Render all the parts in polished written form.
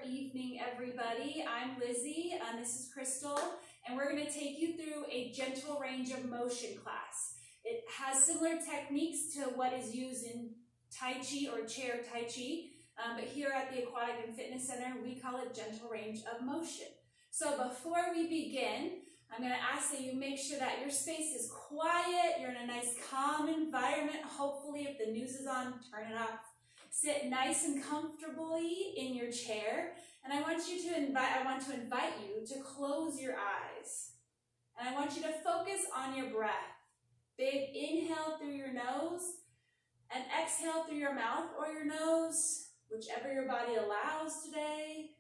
evening, everybody. I'm Lizzie, this is Crystal, and we're going to take you through a gentle range of motion class. It has similar techniques to what is used in Tai Chi or chair Tai Chi, but here at the Aquatic and Fitness Center, we call it gentle range of motion. So before we begin, I'm going to ask that you make sure that your space is quiet, you're in a nice calm environment. Hopefully, if the news is on, turn it off. Sit nice and comfortably in your chair, and I want to invite you to close your eyes. And I want you to focus on your breath. Big inhale through your nose, and exhale through your mouth or your nose, whichever your body allows today.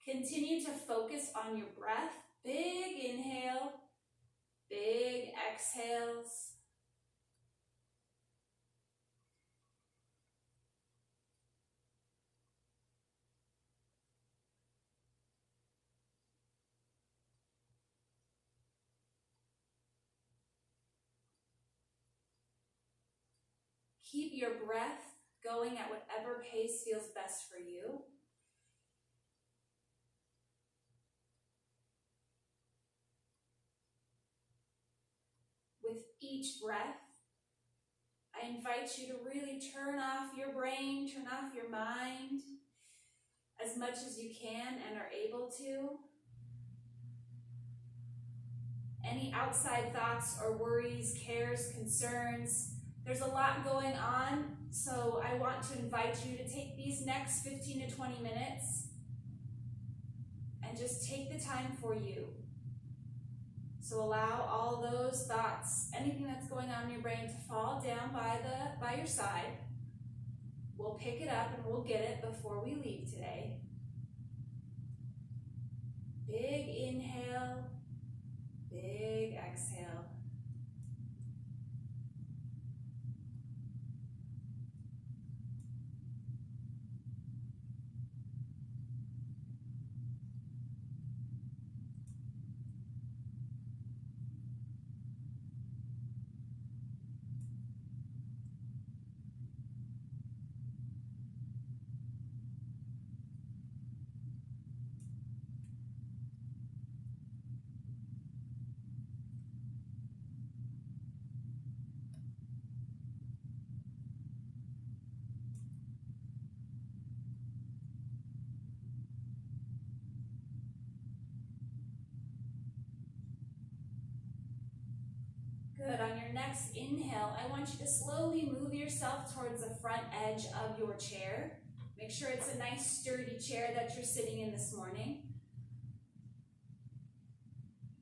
Continue to focus on your breath. Big inhale, big exhales. Keep your breath going at whatever pace feels best for you. With each breath, I invite you to really turn off your brain, turn off your mind as much as you can and are able to. Any outside thoughts or worries, cares, concerns, there's a lot going on, so I want to invite you to take these next 15 to 20 minutes and just take the time for you. So allow all those thoughts, anything that's going on in your brain, to fall down by your side. We'll pick it up and we'll get it before we leave today. Big inhale, big exhale. Good. On your next inhale, I want you to slowly move yourself towards the front edge of your chair. Make sure it's a nice sturdy chair that you're sitting in this morning.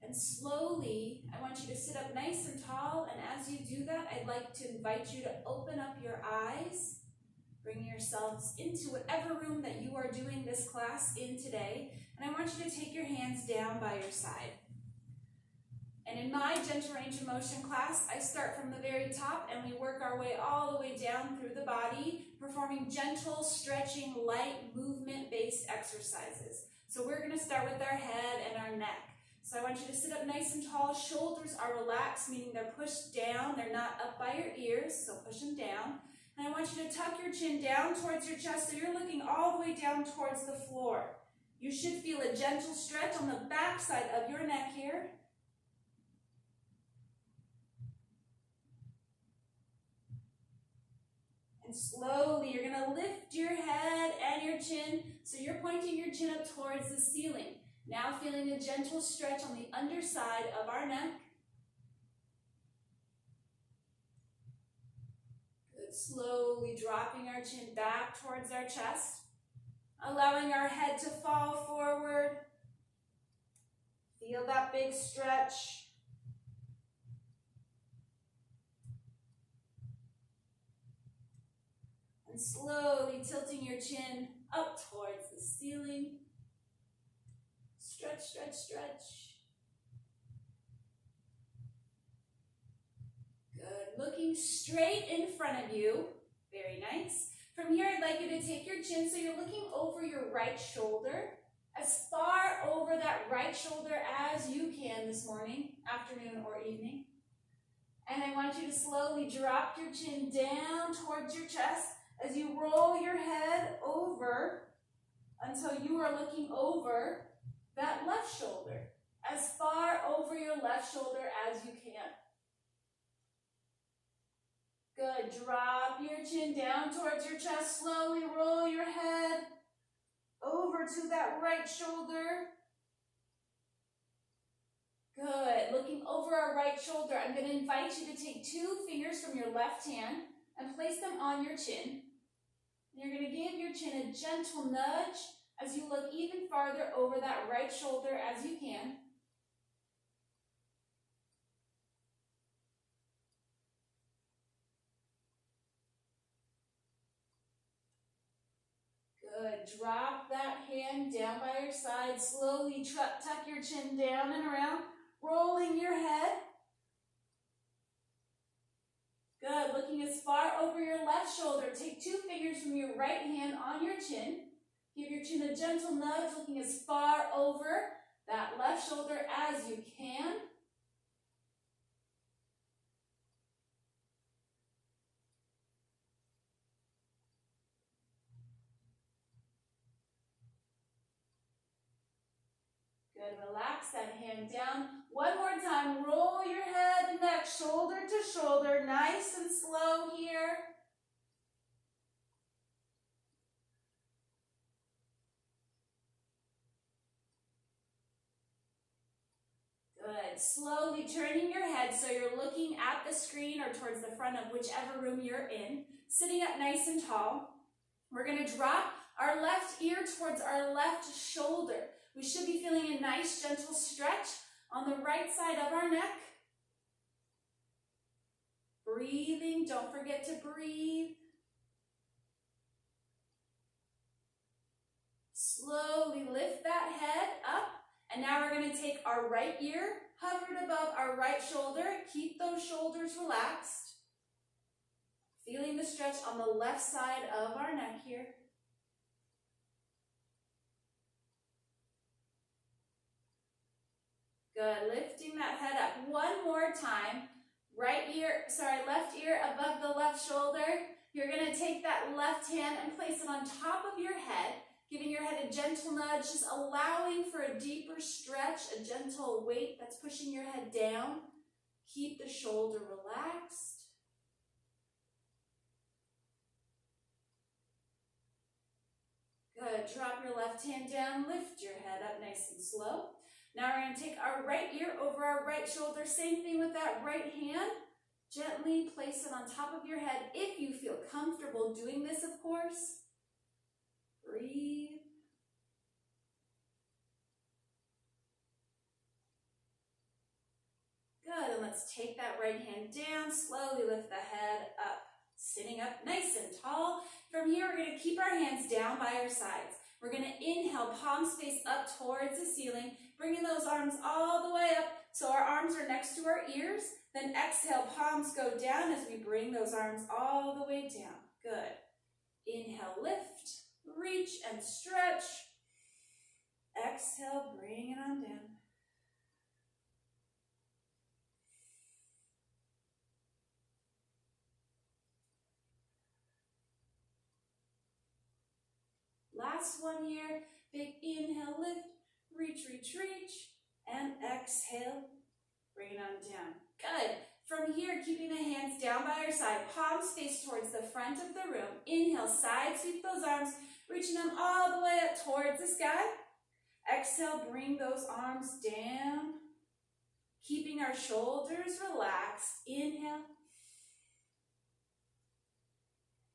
And slowly, I want you to sit up nice and tall, and as you do that, I'd like to invite you to open up your eyes, bring yourselves into whatever room that you are doing this class in today, and I want you to take your hands down by your side. And in my gentle range of motion class, I start from the very top and we work our way all the way down through the body, performing gentle, stretching, light, movement-based exercises. So we're going to start with our head and our neck. So I want you to sit up nice and tall. Shoulders are relaxed, meaning they're pushed down. They're not up by your ears, so push them down. And I want you to tuck your chin down towards your chest so you're looking all the way down towards the floor. You should feel a gentle stretch on the back side of your neck here. Slowly, you're going to lift your head and your chin, so you're pointing your chin up towards the ceiling. Now feeling a gentle stretch on the underside of our neck. Good. Slowly dropping our chin back towards our chest, allowing our head to fall forward. Feel that big stretch. And slowly tilting your chin up towards the ceiling. Stretch, stretch, stretch. Good. Looking straight in front of you. Very nice. From here, I'd like you to take your chin so you're looking over your right shoulder, as far over that right shoulder as you can this morning, afternoon, or evening. And I want you to slowly drop your chin down towards your chest as you roll your head over until you are looking over that left shoulder, as far over your left shoulder as you can. Good. Drop your chin down towards your chest. Slowly roll your head over to that right shoulder. Good. Looking over our right shoulder, I'm going to invite you to take 2 fingers from your left hand and place them on your chin. And you're going to give your chin a gentle nudge as you look even farther over that right shoulder as you can. Good. Drop that hand down by your side. Slowly tuck your chin down and around, rolling your head. Good. Looking as far over your left shoulder. Take 2 fingers from your right hand on your chin. Give your chin a gentle nudge, looking as far over that left shoulder as you can. Good. Relax that hand down. One more time. Roll your head and neck shoulder to shoulder. Nice and slow here. Good. Slowly turning your head so you're looking at the screen or towards the front of whichever room you're in. Sitting up nice and tall. We're going to drop our left ear towards our left shoulder. We should be feeling a nice gentle stretch on the right side of our neck. Breathing. Don't forget to breathe. Slowly lift that head up. And now we're going to take our right ear, hovered above our right shoulder. Keep those shoulders relaxed. Feeling the stretch on the left side of our neck here. Good. Lifting that head up one more time. Left ear above the left shoulder. You're going to take that left hand and place it on top of your head. Giving your head a gentle nudge, just allowing for a deeper stretch, a gentle weight that's pushing your head down. Keep the shoulder relaxed. Good. Drop your left hand down, lift your head up nice and slow. Now we're going to take our right ear over our right shoulder. Same thing with that right hand. Gently place it on top of your head if you feel comfortable doing this, of course. Breathe. Good, and let's take that right hand down, slowly lift the head up, sitting up nice and tall. From here, we're going to keep our hands down by our sides. We're going to inhale, palms face up towards the ceiling, bringing those arms all the way up so our arms are next to our ears. Then exhale, palms go down as we bring those arms all the way down. Good. Inhale, lift, reach and stretch. Exhale, bring it on down. Last one here. Big inhale, lift, reach, reach, reach, and exhale, bring it on down. Good. From here, keeping the hands down by our side, palms face towards the front of the room. Inhale, side sweep those arms, reaching them all the way up towards the sky. Exhale, bring those arms down, keeping our shoulders relaxed. Inhale,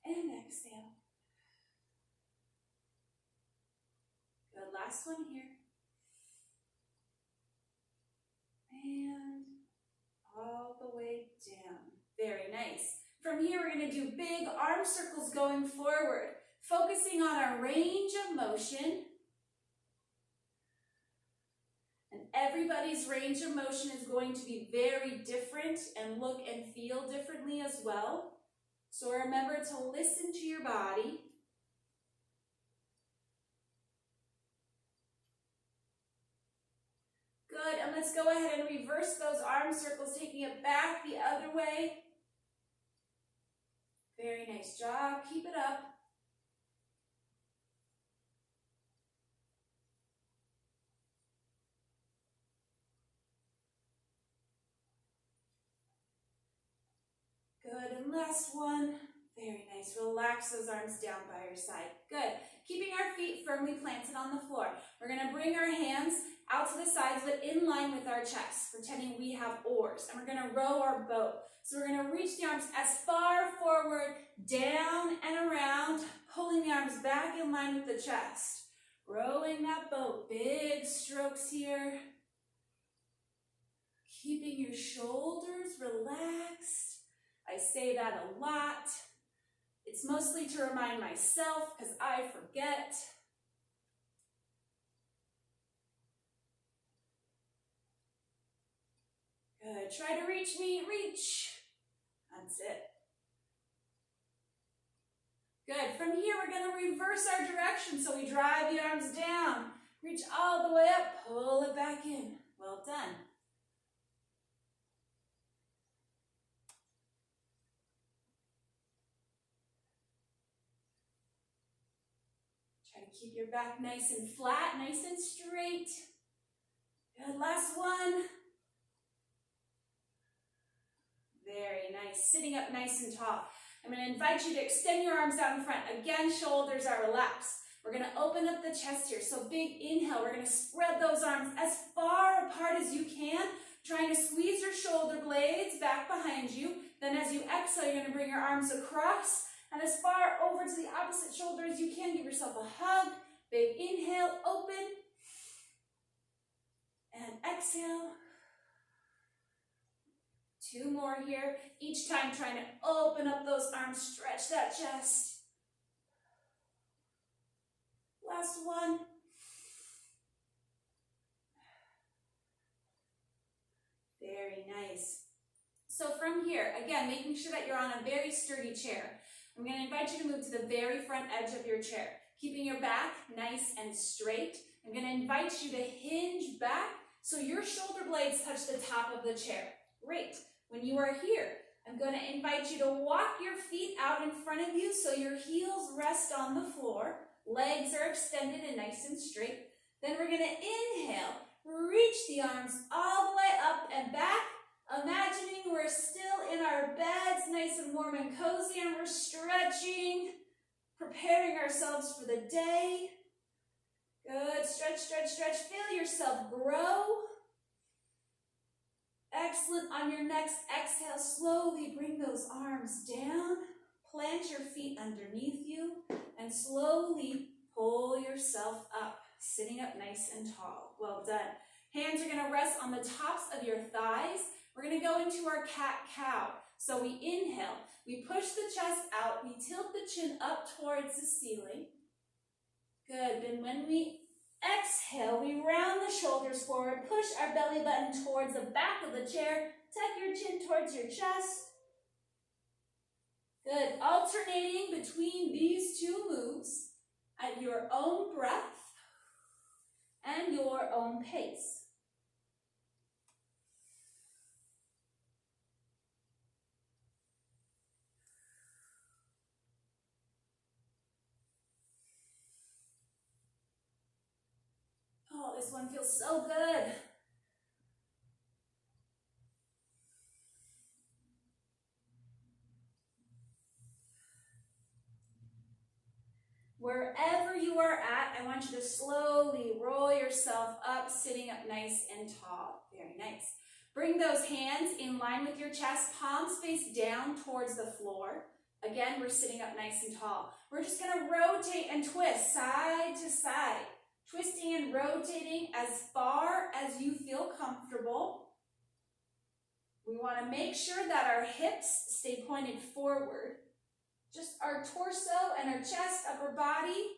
and exhale. Good, last one here. And all the way down. Very nice. From here, we're going to do big arm circles going forward, focusing on our range of motion. And everybody's range of motion is going to be very different and look and feel differently as well. So remember to listen to your body. Good, and let's go ahead and reverse those arm circles, taking it back the other way. Very nice job, keep it up. Good, and last one. Very nice. Relax those arms down by your side. Good. Keeping our feet firmly planted on the floor. We're going to bring our hands out to the sides, but in line with our chest, pretending we have oars. And we're going to row our boat. So we're going to reach the arms as far forward, down and around, pulling the arms back in line with the chest. Rowing that boat. Big strokes here. Keeping your shoulders relaxed. I say that a lot. It's mostly to remind myself because I forget. Good. Try to reach me. Reach. That's it. Good. From here, we're going to reverse our direction. So we drive the arms down. Reach all the way up. Pull it back in. Well done. Try to keep your back nice and flat, nice and straight. Good, last one. Very nice, sitting up nice and tall. I'm going to invite you to extend your arms out in front. Again, shoulders are relaxed. We're going to open up the chest here. So big inhale, we're going to spread those arms as far apart as you can, trying to squeeze your shoulder blades back behind you. Then as you exhale, you're going to bring your arms across. And as far over to the opposite shoulder as you can, give yourself a hug. Big inhale, open. And exhale. Two more here. Each time trying to open up those arms, stretch that chest. Last one. Very nice. So from here, again, making sure that you're on a very sturdy chair. I'm going to invite you to move to the very front edge of your chair, keeping your back nice and straight. I'm going to invite you to hinge back so your shoulder blades touch the top of the chair. Great. When you are here, I'm going to invite you to walk your feet out in front of you so your heels rest on the floor. Legs are extended and nice and straight. Then we're going to inhale, reach the arms all the way up and back. Imagining we're still in our beds, nice and warm and cozy, and we're stretching, preparing ourselves for the day. Good. Stretch, stretch, stretch. Feel yourself grow. Excellent. On your next exhale, slowly bring those arms down. Plant your feet underneath you and slowly pull yourself up, sitting up nice and tall. Well done. Hands are going to rest on the tops of your thighs. We're going to go into our cat-cow. So we inhale, we push the chest out, we tilt the chin up towards the ceiling. Good. Then when we exhale, we round the shoulders forward, push our belly button towards the back of the chair, tuck your chin towards your chest. Good. Alternating between these two moves at your own breath and your own pace. Oh, this one feels so good. Wherever you are at, I want you to slowly roll yourself up, sitting up nice and tall. Very nice. Bring those hands in line with your chest, palms face down towards the floor. Again, we're sitting up nice and tall. We're just going to rotate and twist side to side. Twisting and rotating as far as you feel comfortable. We want to make sure that our hips stay pointed forward. Just our torso and our chest, upper body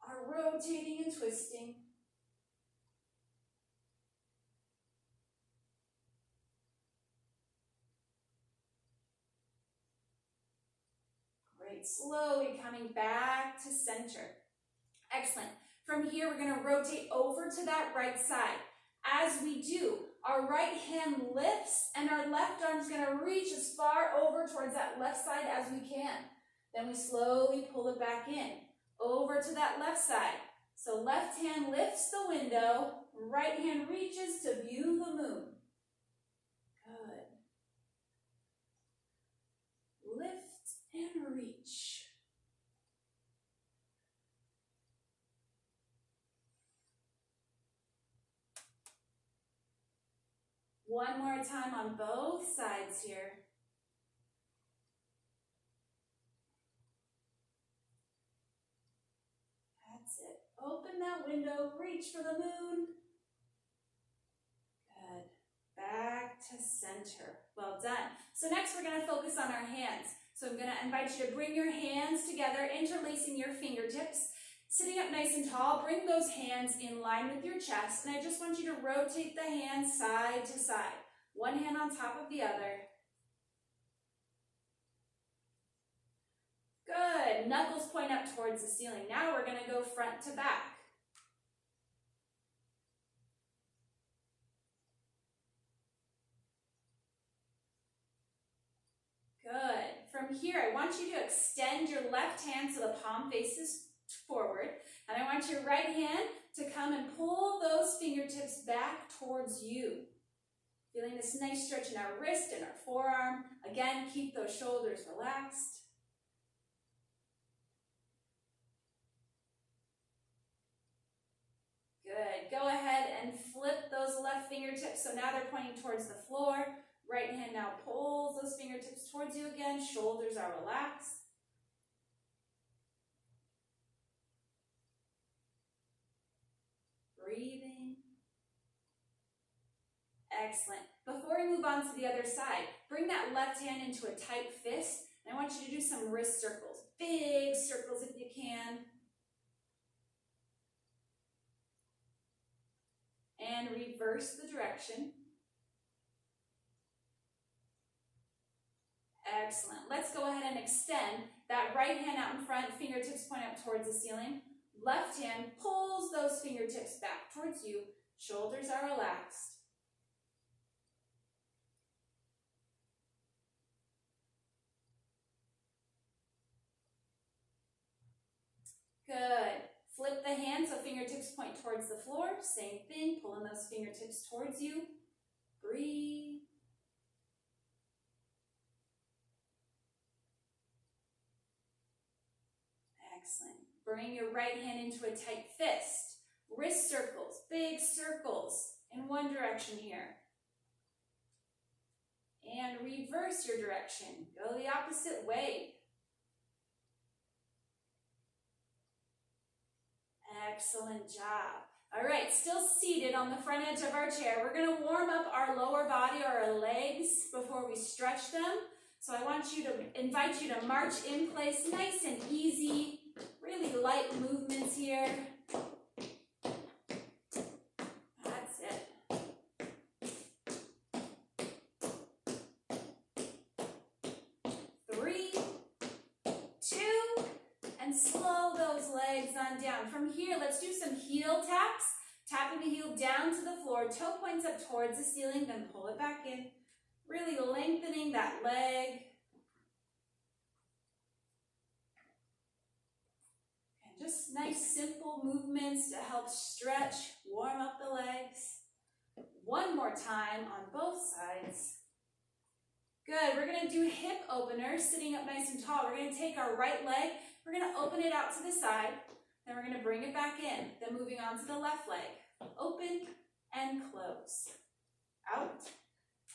are rotating and twisting. Great. Slowly coming back to center. Excellent. From here, we're gonna rotate over to that right side. As we do, our right hand lifts and our left arm's gonna reach as far over towards that left side as we can. Then we slowly pull it back in, over to that left side. So left hand lifts the window, right hand reaches to view the moon. Good. Lift and reach. One more time on both sides here. That's it. Open that window, reach for the moon. Good. Back to center. Well done. So next we're going to focus on our hands. So I'm going to invite you to bring your hands together, interlacing your fingertips. Sitting up nice and tall, bring those hands in line with your chest, and I just want you to rotate the hands side to side. One hand on top of the other. Good. Knuckles point up towards the ceiling. Now we're going to go front to back. Good. From here, I want you to extend your left hand so the palm faces forward, and I want your right hand to come and pull those fingertips back towards you. Feeling this nice stretch in our wrist and our forearm. Again, keep those shoulders relaxed. Good. Go ahead and flip those left fingertips, so now they're pointing towards the floor. Right hand now pulls those fingertips towards you again. Shoulders are relaxed. Breathing. Excellent. Before we move on to the other side, bring that left hand into a tight fist. And I want you to do some wrist circles. Big circles if you can. And reverse the direction. Excellent. Let's go ahead and extend that right hand out in front, fingertips point up towards the ceiling. Left hand pulls those fingertips back towards you. Shoulders are relaxed. Good. Flip the hand so fingertips point towards the floor. Same thing, pulling those fingertips towards you. Breathe. Excellent. Bring your right hand into a tight fist. Wrist circles, big circles in one direction here. And reverse your direction. Go the opposite way. Excellent job. All right, still seated on the front edge of our chair. We're going to warm up our lower body or our legs before we stretch them. So I want you to invite you to march in place, nice and easy, really light movements here. That's it. Three, two, and slow those legs on down. From here, let's do some heel taps. Tapping the heel down to the floor, toe points up towards the ceiling, then pull it back in. Really lengthening that leg. And just nice simple movements to help stretch, warm up the legs. One more time on both sides. Good, we're gonna do hip openers, sitting up nice and tall. We're gonna take our right leg, we're gonna open it out to the side, then we're gonna bring it back in, then moving on to the left leg. Open and close. Out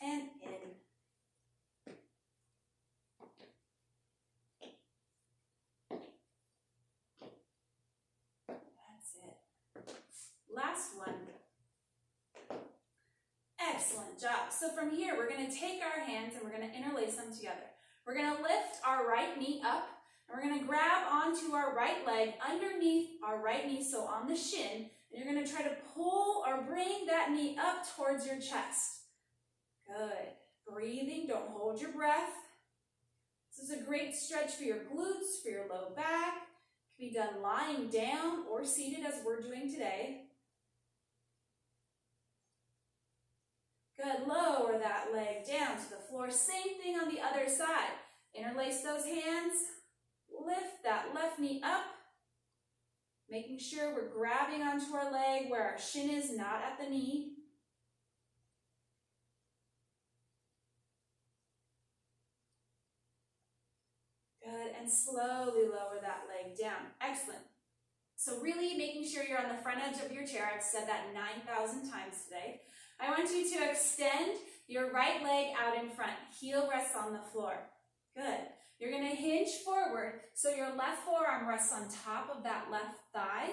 and in. That's it. Last one. Excellent job. So from here, we're going to take our hands and we're going to interlace them together. We're going to lift our right knee up, and we're going to grab onto our right leg underneath our right knee, so on the shin, and you're going to try to pull or bring that knee up towards your chest. Good. Breathing, don't hold your breath. This is a great stretch for your glutes, for your low back. Can be done lying down or seated as we're doing today. Good, lower that leg down to the floor. Same thing on the other side. Interlace those hands, lift that left knee up, making sure we're grabbing onto our leg where our shin is, not at the knee. Good, and slowly lower that leg down. Excellent. So really making sure you're on the front edge of your chair. I've said that 9,000 times today. I want you to extend your right leg out in front. Heel rests on the floor. Good. You're going to hinge forward so your left forearm rests on top of that left thigh.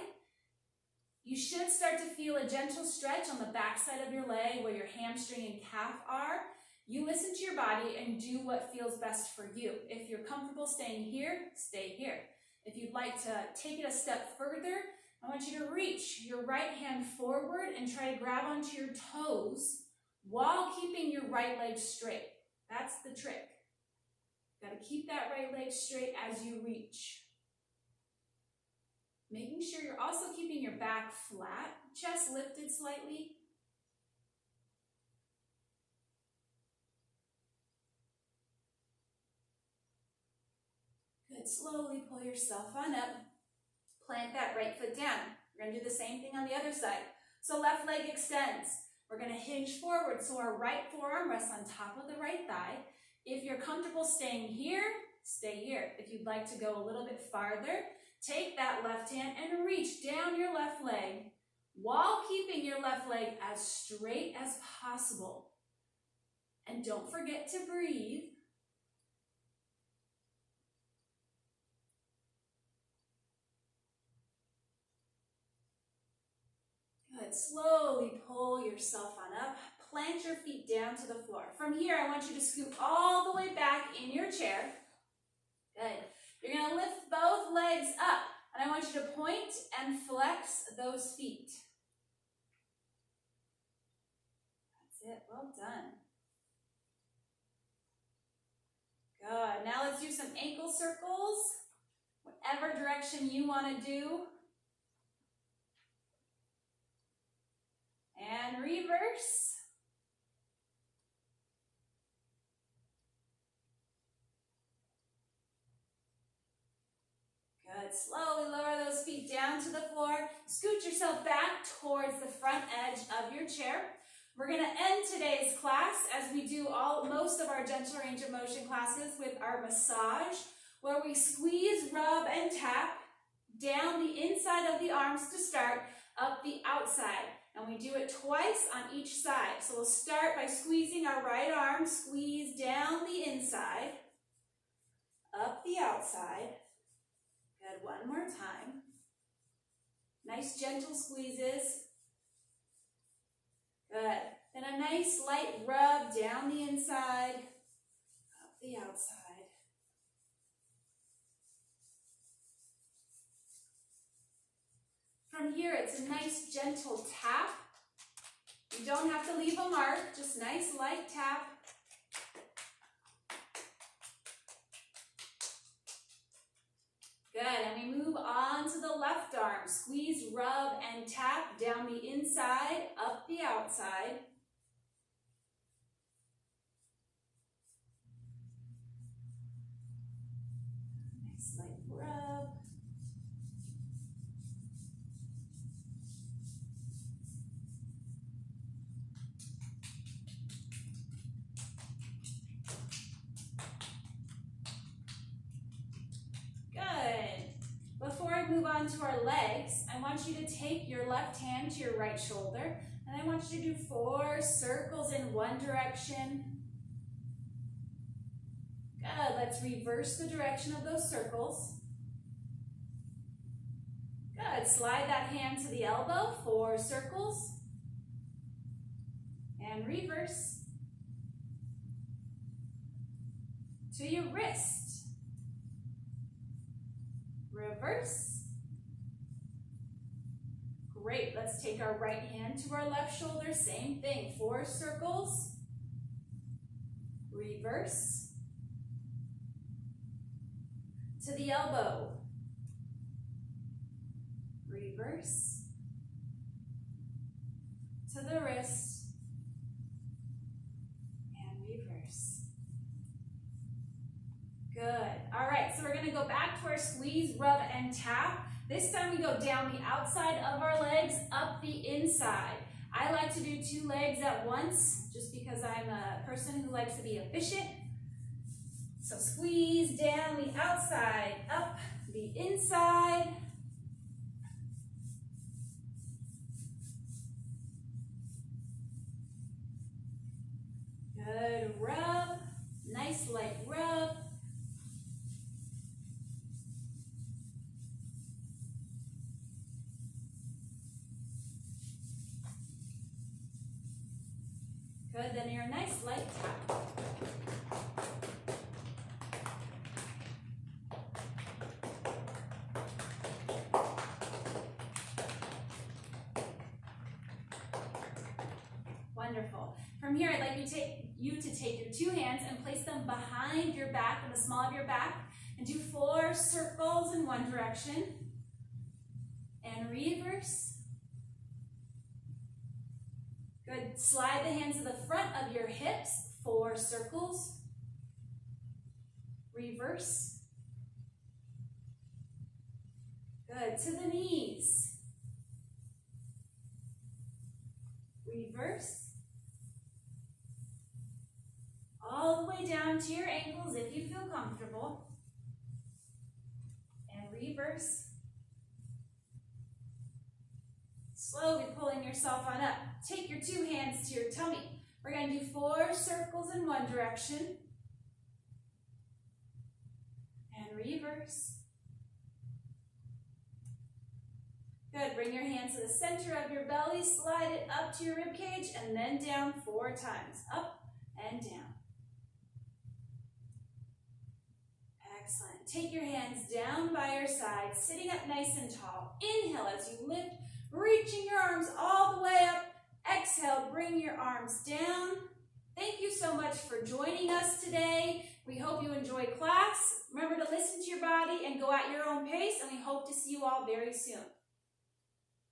You should start to feel a gentle stretch on the back side of your leg where your hamstring and calf are. You listen to your body and do what feels best for you. If you're comfortable staying here, stay here. If you'd like to take it a step further, I want you to reach your right hand forward and try to grab onto your toes while keeping your right leg straight. That's the trick. Got to keep that right leg straight as you reach. Making sure you're also keeping your back flat, chest lifted slightly. Good. Slowly pull yourself on up. Plant that right foot down. We're going to do the same thing on the other side. So left leg extends. We're going to hinge forward so our right forearm rests on top of the right thigh. If you're comfortable staying here, stay here. If you'd like to go a little bit farther, take that left hand and reach down your left leg while keeping your left leg as straight as possible. And don't forget to breathe. Good. Slowly pull yourself on up. Plant your feet down to the floor. From here, I want you to scoot all the way back in your chair. Good. You're going to lift both legs up, and I want you to point and flex those feet. That's it. Well done. Good. Now let's do some ankle circles, whatever direction you want to do. And reverse. Good. Slowly lower those feet down to the floor. Scoot yourself back towards the front edge of your chair. We're going to end today's class, as we do most of our gentle range of motion classes, with our massage, where we squeeze, rub, and tap down the inside of the arms to start, up the outside. And we do it twice on each side. So we'll start by squeezing our right arm, squeeze down the inside, up the outside. Good, one more time. Nice gentle squeezes. Good. Then a nice light rub down the inside, up the outside. From here, it's a nice gentle tap. You don't have to leave a mark, just nice light tap. Good, and we move on to the left arm. Squeeze, rub, and tap down the inside, up the outside. Nice light rub. Move on to our legs. I want you to take your left hand to your right shoulder, and I want you to do 4 circles in one direction. Good. Let's reverse the direction of those circles. Good. Slide that hand to the elbow, 4 circles, and reverse to your wrist. Reverse. Great, let's take our right hand to our left shoulder, same thing, 4 circles, reverse, to the elbow, reverse, to the wrist, and reverse. Good. All right, so we're going to go back to our squeeze, rub, and tap. This time we go down the outside of our legs, up the inside. I like to do 2 legs at once, just because I'm a person who likes to be efficient. So squeeze down the outside, up the inside. Good, rub, nice light rub. Good, then your nice light tap. Wonderful. From here, I'd like you to take your 2 hands and place them behind your back, in the small of your back, and do 4 circles in one direction, and reverse. Good. Slide the hands to the front of your hips, 4 circles, reverse. Good. To the knees, reverse. All the way down to your ankles if you feel comfortable, and reverse. Slowly pulling yourself on up. Take your 2 hands to your tummy. We're going to do 4 circles in one direction, and reverse. Good. Bring your hands to the center of your belly, slide it up to your rib cage, and then down 4 times. Up and down. Excellent. Take your hands down by your side, sitting up nice and tall. Inhale as you lift, reaching your arms all the way up. Exhale, bring your arms down. Thank you so much for joining us today. We hope you enjoyed class. Remember to listen to your body and go at your own pace, and we hope to see you all very soon.